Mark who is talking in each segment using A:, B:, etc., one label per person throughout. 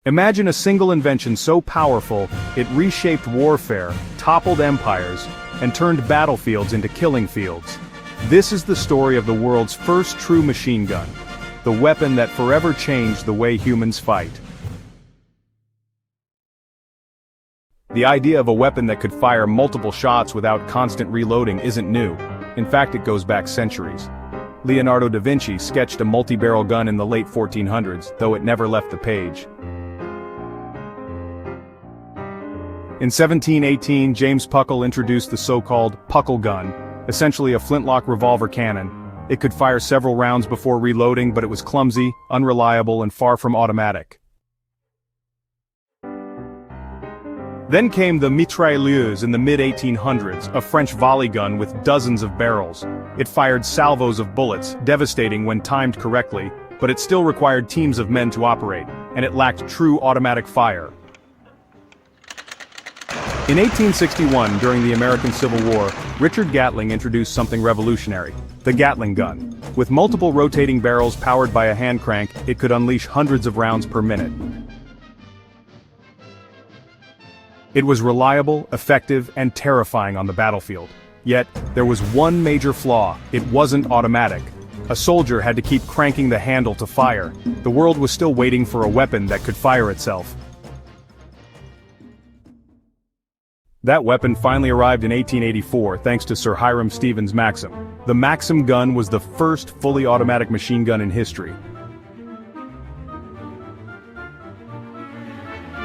A: Imagine a single invention so powerful, it reshaped warfare, toppled empires, and turned battlefields into killing fields. This is the story of the world's first true machine gun, the weapon that forever changed the way humans fight. The idea of a weapon that could fire multiple shots without constant reloading isn't new. In fact, it goes back centuries. Leonardo da Vinci sketched a multi-barrel gun in the late 1400s, though it never left the page. In 1718, James Puckle introduced the so-called Puckle Gun, essentially a flintlock revolver cannon. It could fire several rounds before reloading, but it was clumsy, unreliable, and far from automatic. Then came the Mitrailleuse in the mid-1800s, a French volley gun with dozens of barrels. It fired salvos of bullets, devastating when timed correctly, but it still required teams of men to operate, and it lacked true automatic fire. In 1861, during the American Civil War, Richard Gatling introduced something revolutionary, the Gatling Gun. With multiple rotating barrels powered by a hand crank, it could unleash hundreds of rounds per minute. It was reliable, effective, and terrifying on the battlefield. Yet, there was one major flaw: it wasn't automatic. A soldier had to keep cranking the handle to fire. The world was still waiting for a weapon that could fire itself. That weapon finally arrived in 1884 thanks to Sir Hyram Stevens Maxim. The Maxim Gun was the first fully automatic machine gun in history.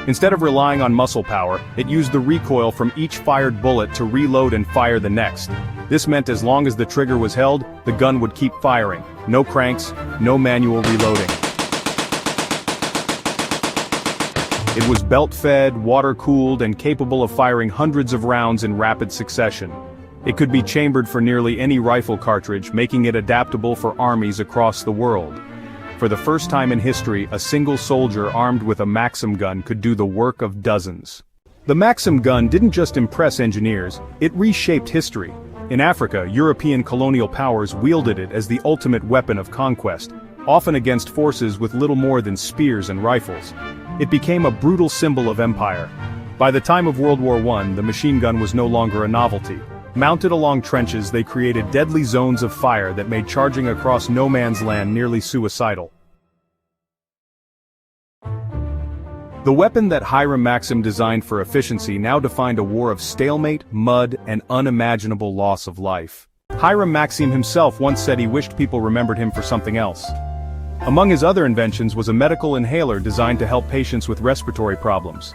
A: Instead of relying on muscle power, it used the recoil from each fired bullet to reload and fire the next. This meant as long as the trigger was held, the gun would keep firing. No cranks, no manual reloading. It was belt-fed, water-cooled, and capable of firing hundreds of rounds in rapid succession. It could be chambered for nearly any rifle cartridge, making it adaptable for armies across the world. For the first time in history, a single soldier armed with a Maxim gun could do the work of dozens. The Maxim gun didn't just impress engineers, it reshaped history. In Africa, European colonial powers wielded it as the ultimate weapon of conquest, often against forces with little more than spears and rifles. It became a brutal symbol of empire. By the time of World War I, the machine gun was no longer a novelty. Mounted along trenches, they created deadly zones of fire that made charging across no man's land nearly suicidal. The weapon that Hiram Maxim designed for efficiency now defined a war of stalemate, mud, and unimaginable loss of life. Hiram Maxim himself once said he wished people remembered him for something else. Among his other inventions was a medical inhaler designed to help patients with respiratory problems.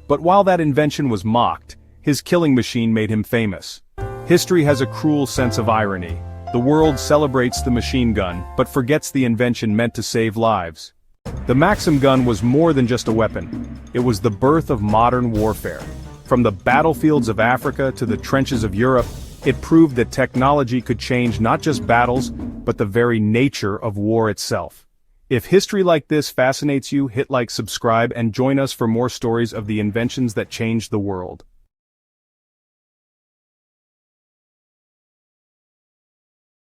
A: But while that invention was mocked, his killing machine made him famous. History has a cruel sense of irony. The world celebrates the machine gun, but forgets the invention meant to save lives. The Maxim gun was more than just a weapon. It was the birth of modern warfare. From the battlefields of Africa to the trenches of Europe, it proved that technology could change not just battles, but the very nature of war itself. If history like this fascinates you, hit like, subscribe, and join us for more stories of the inventions that changed the world.